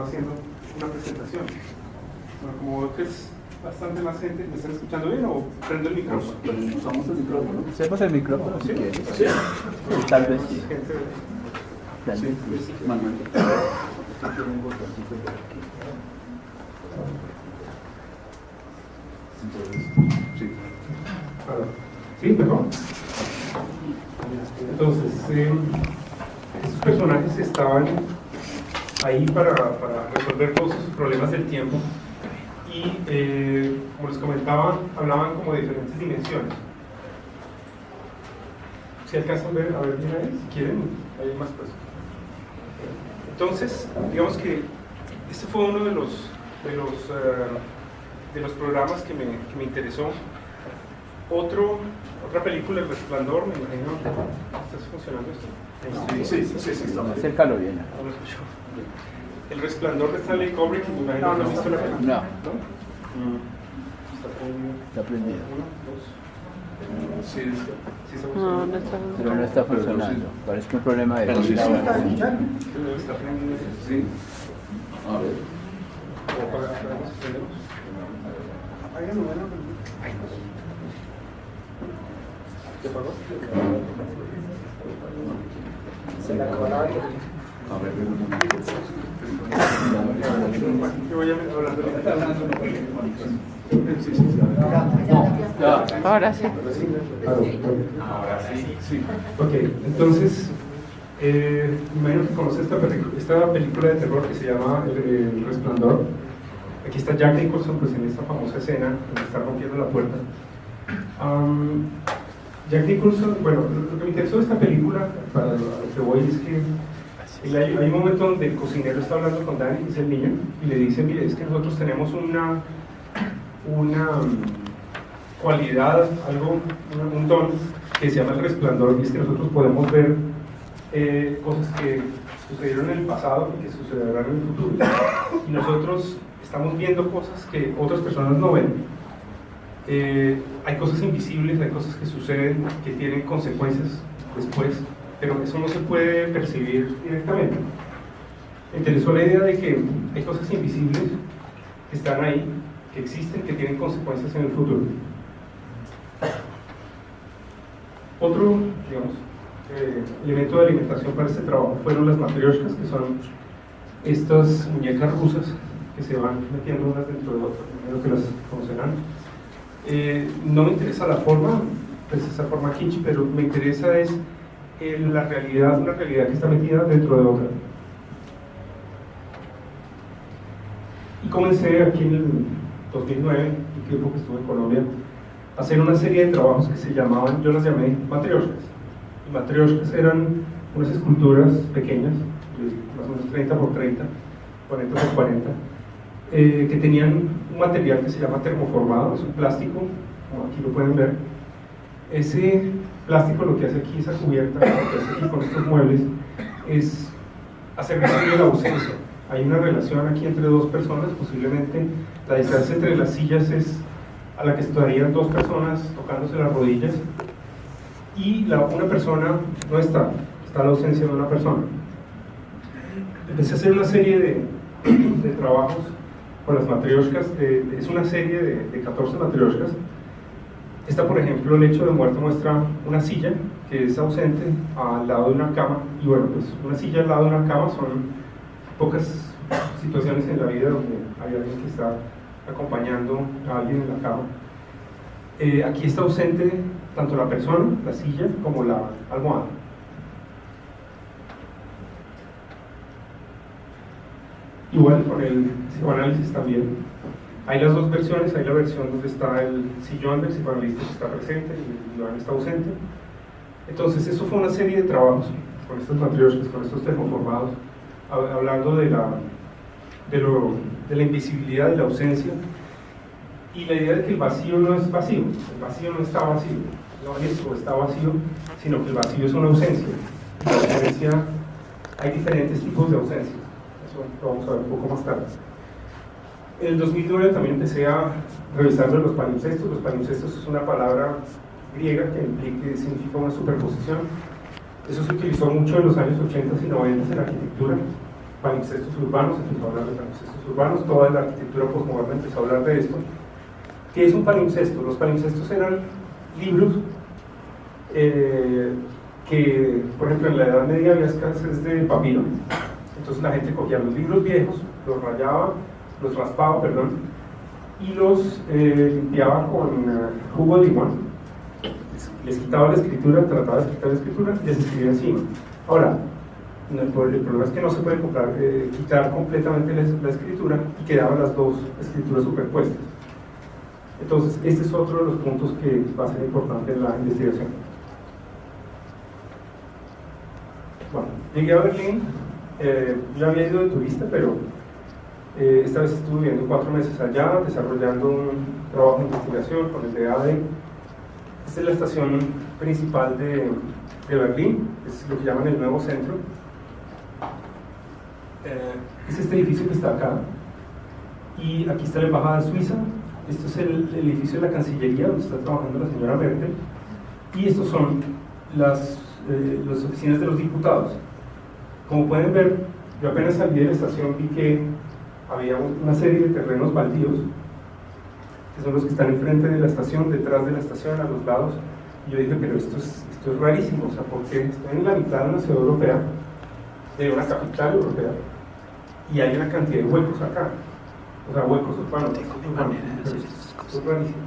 haciendo una presentación. Bueno, como veo que es bastante más gente, ¿me están escuchando bien o prendo el micrófono? ¿Usamos el micrófono? ¿Usamos el micrófono si quieres? Sí. Tal vez sí. Gente, Tal vez sí. Manuel. sí. Sí, mejor. Entonces, estos personajes estaban ahí para resolver todos esos problemas del tiempo y, como les comentaba, hablaban como de diferentes dimensiones. Si alcanzan a ver bien ahí, si quieren, hay más cosas. Entonces, digamos que este fue uno de los programas que me interesó. Otra película, El Resplandor, me imagino. ¿Está funcionando esto? Sí. Acércalo bien. No lo escucho. El Resplandor de Stanley Kubrick, me imagino que no has visto la película. No. Está prendido. Está prendido. Uno, dos. Sí, está No, funcionando. no está Pero no está funcionando. Parece que un problema de... Pero sí está está prendido. Sí. A ver. ¿Cómo apagamos? ¿Prendemos? Ay, no. ¿Te apagó? Se le acabó la batería. A ver, Yo voy hablando. Ahora sí. Ahora sí. Ok, entonces, me imagino que conoces esta película de terror que se llama El Resplandor. Aquí está Jack Nicholson, pues, en esta famosa escena donde está rompiendo la puerta. Jack Nicholson, bueno, lo que me interesó de esta película, para lo que voy, es que hay un momento donde el cocinero está hablando con Danny, que es el niño, y le dice: mire, es que nosotros tenemos una cualidad, un don que se llama el resplandor, y es que nosotros podemos ver cosas que sucedieron en el pasado y que sucederán en el futuro, y nosotros estamos viendo cosas que otras personas no ven. Hay cosas invisibles, hay cosas que suceden, que tienen consecuencias después, pero eso no se puede percibir directamente. Me interesó la idea de que hay cosas invisibles que están ahí, que existen, que tienen consecuencias en el futuro. Otro, digamos, elemento de alimentación para este trabajo fueron las matrioshkas, que son estas muñecas rusas que se van metiendo unas dentro de otras, primero que las conocerán. No me interesa la forma, pues esa forma kitsch, pero me interesa es la realidad, una realidad que está metida dentro de otra. Y comencé aquí en el 2009, el tiempo que estuve en Colombia, a hacer una serie de trabajos que se llamaban, yo las llamé matrioshkas. Y matrioshkas eran unas esculturas pequeñas, más o menos 30 por 30, 40 por 40, que tenían un material que se llama termoformado, es un plástico, como aquí lo pueden ver. Ese plástico lo que hace aquí, esa cubierta, lo que hace aquí con estos muebles, es hacer visible la ausencia. Hay una relación aquí entre dos personas, posiblemente la distancia entre las sillas es a la que estarían dos personas tocándose las rodillas, y una persona no está la ausencia de una persona. Empecé a hacer una serie de trabajos con las matrioshkas, es una serie de 14 matrioshkas. Esta, por ejemplo, el hecho de muerte muestra una silla que es ausente al lado de una cama, y bueno, pues una silla al lado de una cama son pocas situaciones en la vida donde hay alguien que está acompañando a alguien en la cama. Aquí está ausente tanto la persona, la silla, como la almohada. Igual con el psicoanálisis también. Hay las dos versiones, hay la versión donde está el sillón del psicoanalista que está presente y el diván está ausente. Entonces, eso fue una serie de trabajos con estos matrioshkas, con estos termoformados, hablando de la invisibilidad, de la ausencia, y la idea de que el vacío no es vacío, el vacío no está vacío, no esto está vacío, sino que el vacío es una ausencia. Y la ausencia, hay diferentes tipos de ausencias, eso lo vamos a ver un poco más tarde. En el 2009 también empecé a revisar los palimpsestos. Los palimpsestos es una palabra griega que significa una superposición. Eso se utilizó mucho en los años 80 y 90 en la arquitectura. palimpsestos urbanos, empezó a hablar de palimpsestos urbanos, toda la arquitectura postmoderna empezó a hablar de esto. ¿Qué es un palimpsesto? Los palimpsestos eran libros que, por ejemplo, en la Edad Media había escasez de papiro, entonces la gente cogía los libros viejos, los rayaba, los raspaba, perdón, y los limpiaba con jugo de limón, les quitaba la escritura, trataba de quitar la escritura y les escribía encima. Ahora, el problema es que no se puede quitar completamente la escritura y quedaban las dos escrituras superpuestas. Entonces, este es otro de los puntos que va a ser importante en la investigación. Bueno, llegué a Berlín, yo había ido de turista, pero esta vez estuve viviendo 4 meses allá, desarrollando un trabajo de investigación con el DAD. Esta es la estación principal de Berlín, es lo que llaman el nuevo centro. Es este edificio que está acá, y aquí está la embajada suiza. Esto es el edificio de la Cancillería donde está trabajando la señora Merkel, y estos son las oficinas de los diputados. Como pueden ver, yo apenas salí de la estación vi que había una serie de terrenos baldíos, que son los que están enfrente de la estación, detrás de la estación, a los lados, y yo dije, pero esto es rarísimo, o sea, porque estoy en la mitad de una ciudad europea, de una capital europea, y hay una cantidad de huecos acá, o sea, huecos urbanos, esto es rarísimo.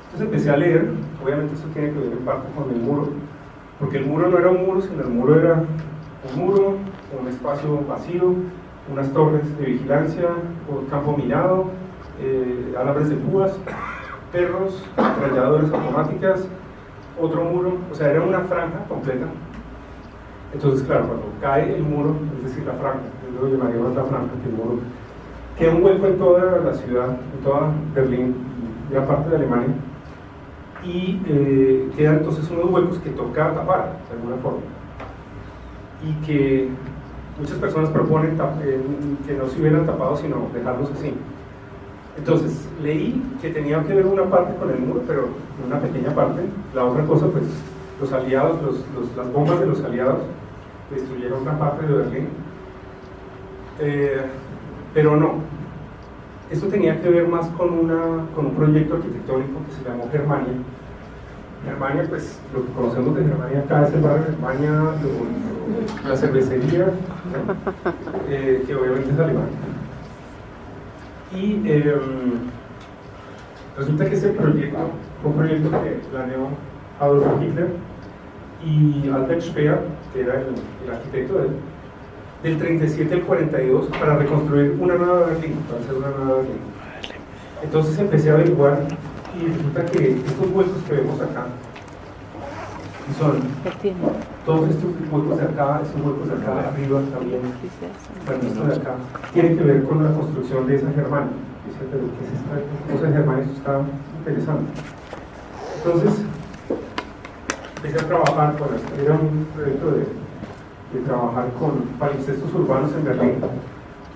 Entonces empecé a leer, obviamente esto tiene que ver en parte con el muro, porque el muro no era un muro, sino el muro era un muro, un espacio vacío, unas torres de vigilancia, un campo minado, alambres de púas, perros, ametralladoras automáticas, otro muro, o sea, era una franja completa. Entonces, claro, cuando cae el muro, es decir, la franja, yo lo llamaría más la franja que el muro, queda un hueco en toda la ciudad, en toda Berlín y gran parte de Alemania, y quedan entonces unos huecos que toca tapar de alguna forma, y que muchas personas proponen que no se hubieran tapado, sino dejarlos así. Entonces leí que tenía que ver una parte con el muro, pero una pequeña parte. La otra cosa, pues los aliados, las bombas de los aliados destruyeron una parte de Berlín, pero no. Esto tenía que ver más con un proyecto arquitectónico que se llamó Germania. Germania, pues lo que conocemos de Germania acá es el barrio de Germania, la cervecería, ¿no? Que obviamente es alemán. Y resulta que ese proyecto fue un proyecto que planeó Adolf Hitler y Albert Speer, que era el arquitecto del 37 al 42, para reconstruir una nueva Berlín, para hacer una nueva Berlín. Entonces empecé a averiguar y resulta que estos huecos que vemos acá son todos estos huecos de acá, estos huecos de acá arriba también, bueno, esto de acá tiene que ver con la construcción de esa Germania. Dice, pero ¿qué es esta cosa de Germania? Esto está interesante. Entonces empecé a trabajar con esto, era un proyecto de trabajar con palimpsestos urbanos en Berlín.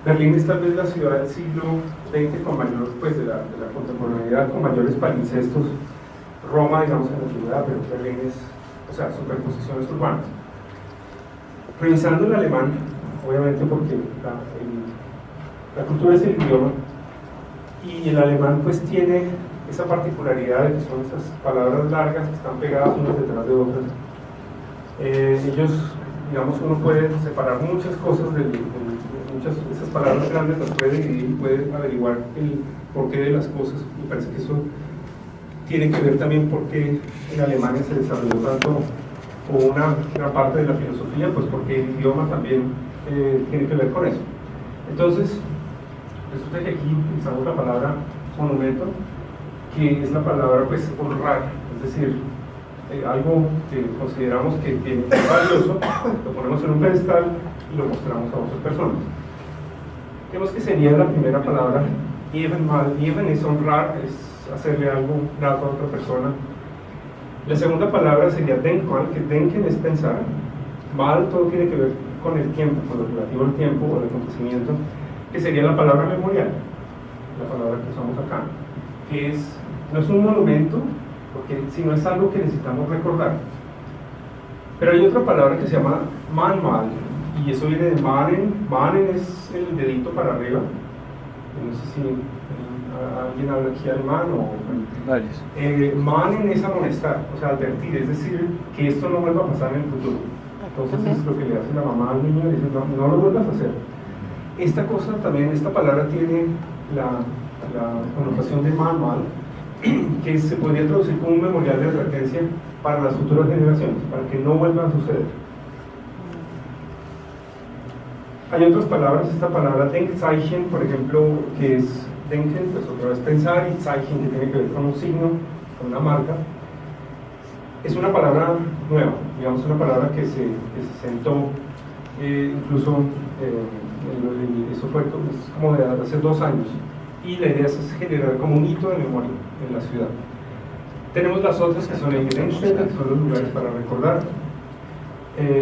Berlín es tal vez la ciudad del siglo XX con mayor, pues de la contemporaneidad, con mayores palimpsestos. Roma, digamos, en la antigüedad, pero Berlín es, o sea, superposiciones urbanas. Revisando el alemán, obviamente porque la cultura es el idioma, y el alemán pues tiene esa particularidad de que son esas palabras largas que están pegadas unas detrás de otras. Ellos, digamos, uno puede separar muchas cosas muchas de esas palabras grandes, las puede dividir y puede averiguar el porqué de las cosas. Me parece que eso tiene que ver también porque en Alemania se desarrolló tanto, o una gran parte de la filosofía, pues porque el idioma también tiene que ver con eso. Entonces, resulta que aquí utilizamos la palabra monumento, que es la palabra pues honrar, es decir, algo que consideramos que tiene que ser valioso, lo ponemos en un pedestal y lo mostramos a otras personas. Vemos que sería la primera palabra, even mal. Even es honrar, es hacerle algo grato a otra persona. La segunda palabra sería denkmal, que denken es pensar. Mal, todo tiene que ver con el tiempo, con lo relativo al tiempo o al acontecimiento, que sería la palabra memorial, la palabra que usamos acá, que no es un monumento, porque sino es algo que necesitamos recordar. Pero hay otra palabra que se llama Mahnmal, y eso viene de Mahnen. Mahnen es el dedito para arriba. No sé si alguien habla aquí alemán o... Varios. Mahnen es amonestar, o sea, advertir, es decir, que esto no vuelva a pasar en el futuro. Entonces es lo que le hace la mamá al niño, dice, no, no lo vuelvas a hacer. Esta cosa también, esta palabra tiene la connotación de manual, que se podría traducir como un memorial de advertencia para las futuras generaciones, para que no vuelva a suceder. Hay otras palabras, esta palabra Denkzeichen, por ejemplo, que es Denken, pues otra vez pensar, y Zeichen, que tiene que ver con un signo, con una marca. Es una palabra nueva, digamos, una palabra que se sentó, incluso eso fue como de hace 2 años, y la idea es generar como un hito de memoria en la ciudad. Tenemos las otras que son el Gedenkstätte, que son los lugares para recordar.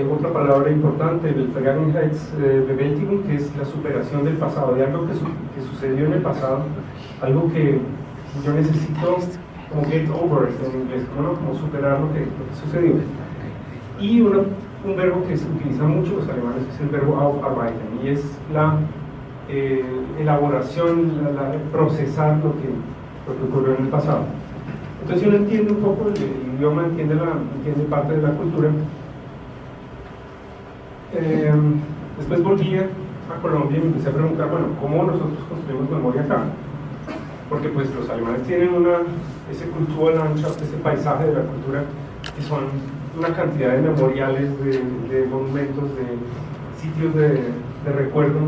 Otra palabra importante, el Vergangenheitsbewältigung, que es la superación del pasado, de algo que sucedió en el pasado, algo que yo necesito como get over en inglés, como superar lo que sucedió. Y un verbo que se utiliza mucho los alemanes es el verbo aufarbeiten, y es la elaboración, procesar lo que ocurrió en el pasado. Entonces, si uno entiende un poco el idioma, entiende parte de la cultura. Después volví a Colombia y me empecé a preguntar, bueno, ¿cómo nosotros construimos memoria acá? Porque pues los alemanes tienen ese Kulturlandschaft, ese paisaje de la cultura, que son una cantidad de memoriales, de monumentos, de sitios de recuerdo,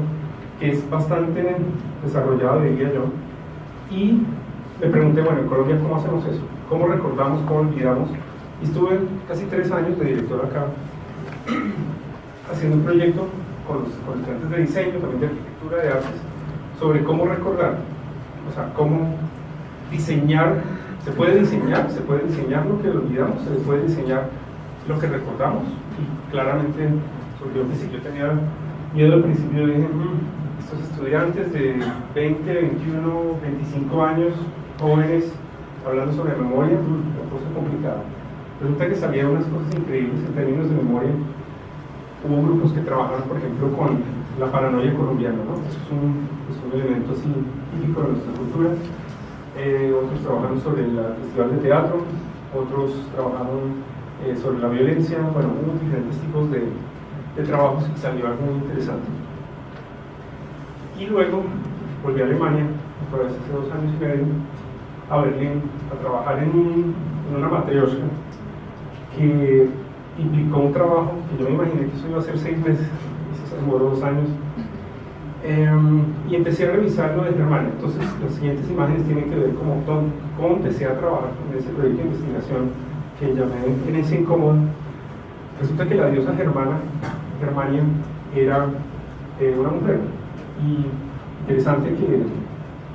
que es bastante desarrollado, diría yo. Y me pregunté, bueno, en Colombia, ¿cómo hacemos eso? ¿Cómo recordamos, cómo olvidamos? Y estuve casi 3 años de director acá, haciendo un proyecto con los estudiantes de diseño, también de arquitectura, de artes, sobre cómo recordar, o sea, cómo diseñar. Se puede diseñar lo que olvidamos, se puede diseñar lo que recordamos, y claramente surgió que si yo tenía miedo al principio, dije, estos estudiantes de 20, 21, 25 años, jóvenes, hablando sobre memoria, la cosa complicada. Resulta que salían unas cosas increíbles en términos de memoria. Hubo grupos que trabajaron, por ejemplo, con la paranoia colombiana, ¿no? Eso es un elemento así típico de nuestra cultura. Otros trabajaron sobre el festival de teatro, otros trabajaron sobre la violencia. Bueno, hubo diferentes tipos de trabajos y salió algo muy interesante. Y luego volví a Alemania, por hace 2 años y medio, a Berlín, a trabajar en una matrioshka que implicó un trabajo que yo me imaginé que eso iba a ser 6 meses, y se demoró 2 años. Y empecé a revisar lo de Germania. Entonces, las siguientes imágenes tienen que ver cómo empecé a trabajar en ese proyecto de investigación que llamé Herencia Incómoda. Resulta que la diosa Germania, era una mujer. Y interesante que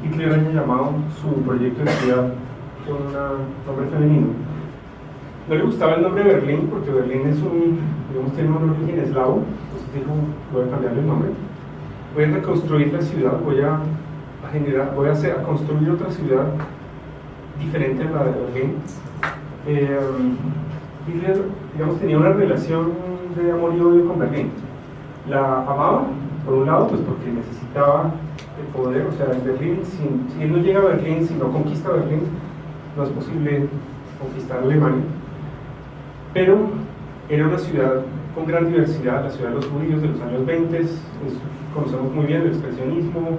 Hitler haya llamado su proyecto de ciudad con un nombre femenino. No le gustaba el nombre Berlín porque Berlín tiene un origen eslavo, entonces dijo, voy a cambiarle el nombre. Voy a reconstruir la ciudad, voy a construir otra ciudad diferente a la de Berlín. Hitler, digamos, tenía una relación de amor y odio con Berlín. La amaba, por un lado, pues porque necesitaba el poder, o sea, en Berlín, si él no llega a Berlín, si no conquista Berlín, no es posible conquistar Alemania. Pero era una ciudad con gran diversidad, la ciudad de los judíos de los años 20, conocemos muy bien el expresionismo,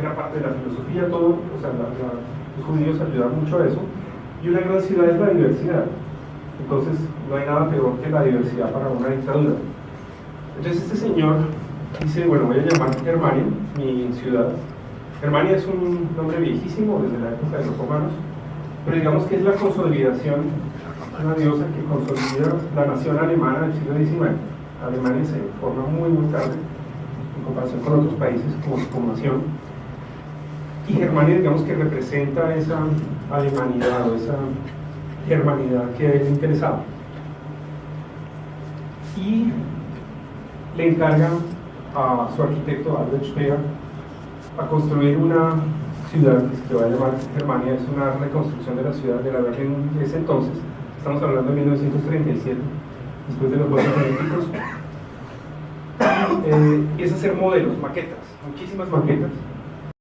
gran parte de la filosofía, todo, o sea, los judíos ayudaron mucho a eso, y una gran ciudad es la diversidad. Entonces, no hay nada peor que la diversidad para una dictadura. Entonces, este señor dice, bueno, voy a llamar Germania, mi ciudad. Germania es un nombre viejísimo desde la época de los romanos, pero digamos que es la consolidación, una diosa que consolida la nación alemana del siglo XIX. Alemania se forma muy tarde en comparación con otros países como nación, y Germania, digamos, que representa esa alemanidad o esa germanidad que a él le interesaba, y le encarga a su arquitecto Albert Speer a construir una ciudad que se va a llamar Germania. Es una reconstrucción de la ciudad de la Berlín de ese entonces. Estamos hablando de 1937, después de los Juegos Olímpicos. es hacer modelos, maquetas, muchísimas maquetas,